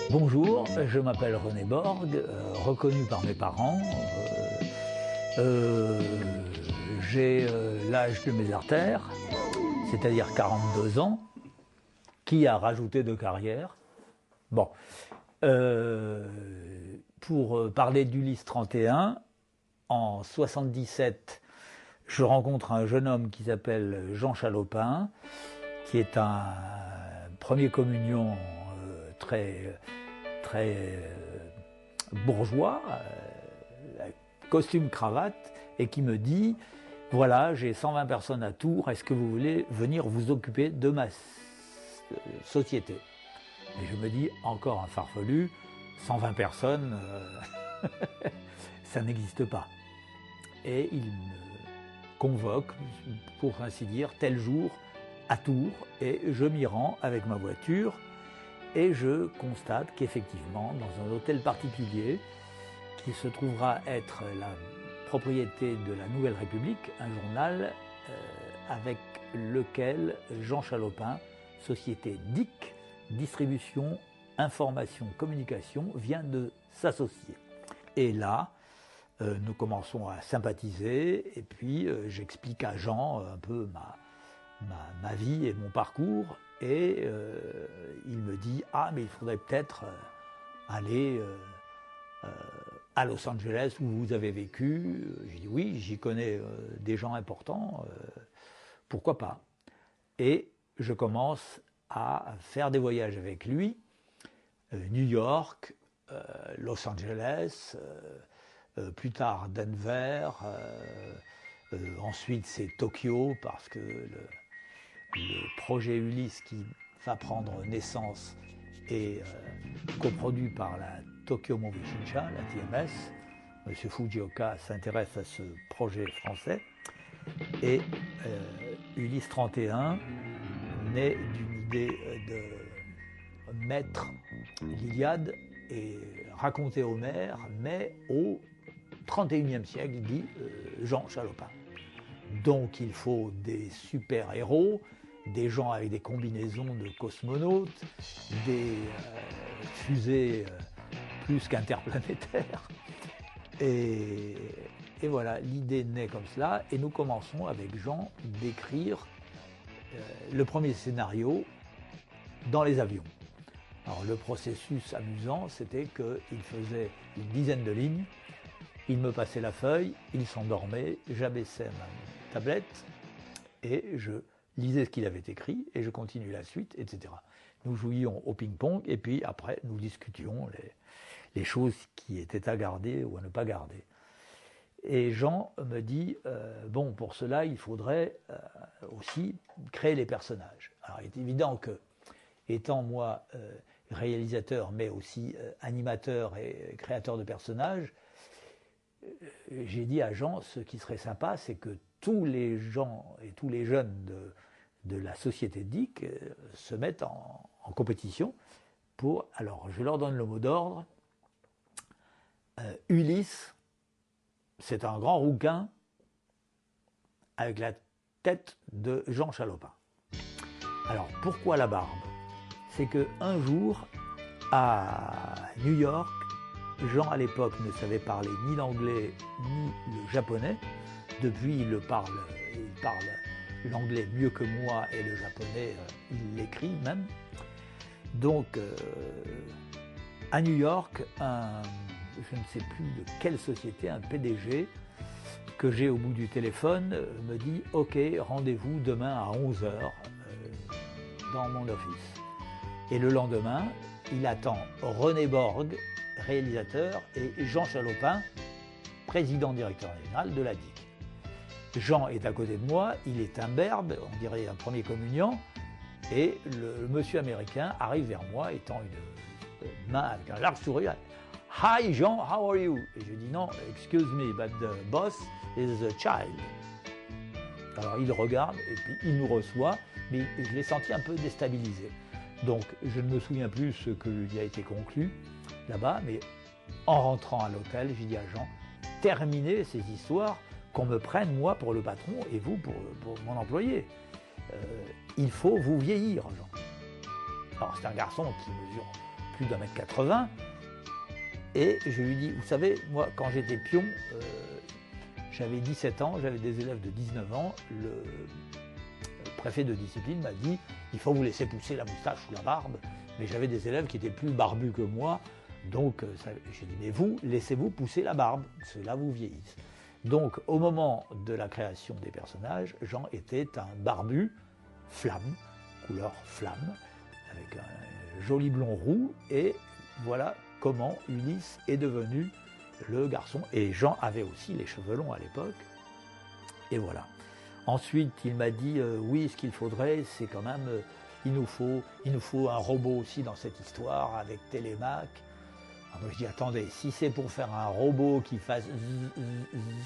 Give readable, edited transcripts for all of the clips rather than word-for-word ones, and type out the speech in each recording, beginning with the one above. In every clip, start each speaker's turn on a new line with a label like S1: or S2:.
S1: Bonjour, je m'appelle René Borg, reconnu par mes parents. J'ai l'âge de mes artères, c'est-à-dire 42 ans, qui a rajouté de carrière. Bon, pour parler d'Ulysse 31, en 77, je rencontre un jeune homme qui s'appelle Jean Chalopin, qui est un premier communion très bourgeois, costume cravate, et qui me dit « Voilà, j'ai 120 personnes à Tours, est-ce que vous voulez venir vous occuper de ma société ?» Et je me dis « Encore un farfelu, 120 personnes, ça n'existe pas. » Et il me convoque, pour ainsi dire, tel jour à Tours, et je m'y rends avec ma voiture. Et je constate qu'effectivement, dans un hôtel particulier, qui se trouvera être la propriété de la Nouvelle République, un journal avec lequel Jean Chalopin, société DIC, Distribution, Information, Communication, vient de s'associer. Et là, nous commençons à sympathiser, et puis j'explique à Jean un peu ma vie et mon parcours. Et il me dit « Ah, mais il faudrait peut-être aller à Los Angeles où vous avez vécu. » J'ai dit « Oui, j'y connais des gens importants, pourquoi pas ?» Et je commence à faire des voyages avec lui, New York, Los Angeles, plus tard Denver, ensuite c'est Tokyo parce que le projet Ulysse qui va prendre naissance est coproduit par la Tokyo Movie Shinsha, la TMS. Monsieur Fujioka s'intéresse à ce projet français. Et Ulysse 31 naît d'une idée de mettre l'Iliade et raconter Homère, mais au XXIe siècle, dit Jean Chalopin. Donc il faut des super-héros, des gens avec des combinaisons de cosmonautes, des fusées plus qu'interplanétaires. Et voilà, l'idée naît comme cela, et nous commençons avec Jean d'écrire le premier scénario dans les avions. Alors le processus amusant, c'était qu'il faisait une dizaine de lignes, il me passait la feuille, il s'endormait, j'abaissais ma tablette et je lisais ce qu'il avait écrit et je continuais la suite, etc. Nous jouions au ping-pong et puis après nous discutions les choses qui étaient à garder ou à ne pas garder. Et Jean me dit, bon, pour cela, il faudrait aussi créer les personnages. Alors il est évident que, étant moi réalisateur, mais aussi animateur et créateur de personnages, j'ai dit à Jean, ce qui serait sympa, c'est que tous les gens et tous les jeunes de la société DIC se mettent en compétition pour... Alors, je leur donne le mot d'ordre. Ulysse, c'est un grand rouquin avec la tête de Jean Chalopin. Alors, pourquoi la barbe? C'est qu'un jour, à New York, Jean, à l'époque, ne savait parler ni l'anglais ni le japonais. Depuis, il parle l'anglais mieux que moi et le japonais, il l'écrit même. Donc, à New York, je ne sais plus de quelle société, un PDG, que j'ai au bout du téléphone, me dit « Ok, rendez-vous demain à 11h dans mon office ». Et le lendemain, il attend René Borg, réalisateur, et Jean Chalopin, président-directeur général de la DIC. Jean est à côté de moi, il est imberbe, on dirait un premier communiant, Et le monsieur américain arrive vers moi, étant une main avec un large sourire. Hi Jean, how are you? Et je dis non, excuse me, but the boss is a child. Alors il regarde et puis il nous reçoit, mais je l'ai senti un peu déstabilisé. Donc je ne me souviens plus ce que lui a été conclu là-bas, mais en rentrant à l'hôtel, j'ai dit à Jean, terminez ces histoires, qu'on me prenne moi pour le patron et vous pour mon employé. Il faut vous vieillir, Jean. Alors c'est un garçon qui mesure plus d'1,80 m, et je lui dis, vous savez, moi quand j'étais pion, j'avais 17 ans, j'avais des élèves de 19 ans, le préfet de discipline m'a dit, il faut vous laisser pousser la moustache ou la barbe, mais j'avais des élèves qui étaient plus barbus que moi, donc j'ai dit, mais vous, laissez-vous pousser la barbe, cela vous vieillisse. Donc au moment de la création des personnages, Jean était un barbu, flamme, couleur flamme, avec un joli blond roux, et voilà comment Ulysse est devenu le garçon. Et Jean avait aussi les cheveux longs à l'époque, et voilà. Ensuite, il m'a dit, oui, ce qu'il faudrait, c'est quand même, il nous faut un robot aussi dans cette histoire, avec Télémaque. Alors moi je dis, attendez, si c'est pour faire un robot qui fasse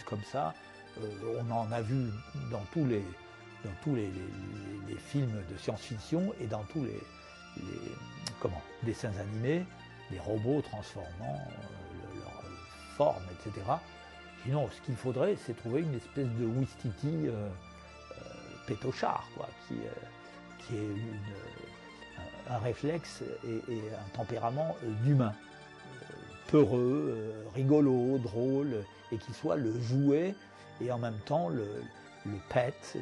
S1: comme ça, on en a vu dans tous les films de science-fiction et dans tous les dessins animés, les robots transformant leur forme, etc. Je dis non, ce qu'il faudrait, c'est trouver une espèce de Ouistiti pétochard, quoi, qui ait un réflexe et un tempérament d'humain. Peureux, rigolo, drôle, et qui soit le jouet et en même temps le pet,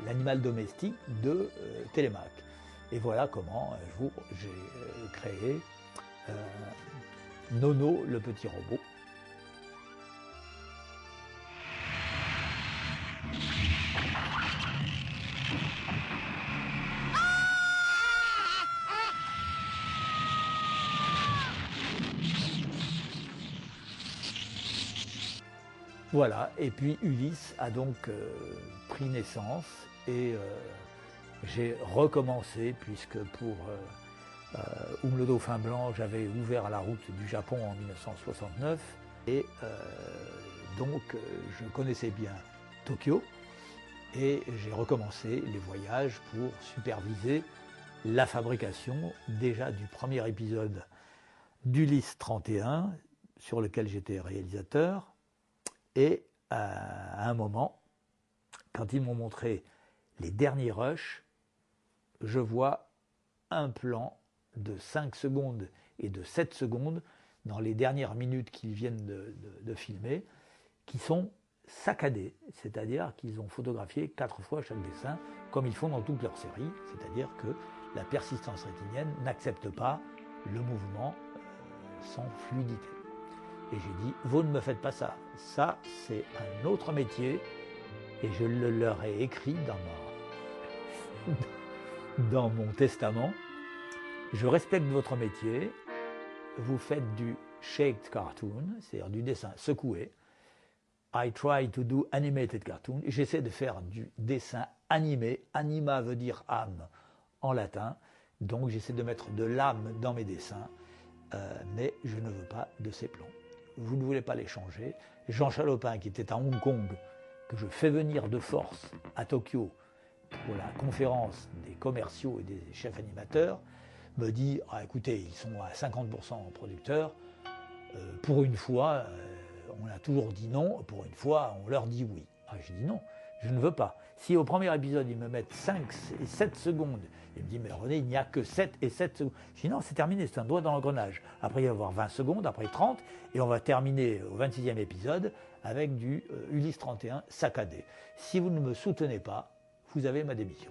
S1: l'animal domestique de Télémaque. Et voilà comment un jour j'ai créé Nono le petit robot. Voilà, et puis Ulysse a donc pris naissance et j'ai recommencé puisque pour le Dauphin Blanc, j'avais ouvert la route du Japon en 1969 et donc je connaissais bien Tokyo et j'ai recommencé les voyages pour superviser la fabrication déjà du premier épisode d'Ulysse 31 sur lequel j'étais réalisateur. Et à un moment, quand ils m'ont montré les derniers rushs, je vois un plan de 5 secondes et de 7 secondes dans les dernières minutes qu'ils viennent de filmer, qui sont saccadés, c'est-à-dire qu'ils ont photographié 4 fois chaque dessin, comme ils font dans toutes leurs séries, c'est-à-dire que la persistance rétinienne n'accepte pas le mouvement sans fluidité. Et j'ai dit, vous ne me faites pas ça. Ça, c'est un autre métier. Et je leur ai écrit dans mon testament. Je respecte votre métier. Vous faites du shaked cartoon, c'est-à-dire du dessin secoué. I try to do animated cartoon. J'essaie de faire du dessin animé. Anima veut dire âme en latin. Donc j'essaie de mettre de l'âme dans mes dessins. Mais je ne veux pas de ces plans. Vous ne voulez pas les changer. Jean Chalopin, qui était à Hong Kong, que je fais venir de force à Tokyo pour la conférence des commerciaux et des chefs animateurs, me dit ah, écoutez, ils sont à 50% producteurs. Pour une fois, on a toujours dit non. Pour une fois, on leur dit oui. Ah, je dis non, je ne veux pas. Si au premier épisode, ils me mettent 5 et 7 secondes, il me dit mais René, il n'y a que 7 et 7 secondes. Je dis non, c'est terminé, c'est un doigt dans l'engrenage. Après, il va y avoir 20 secondes, après 30, et on va terminer au 26e épisode avec du Ulysse 31 saccadé. Si vous ne me soutenez pas, vous avez ma démission.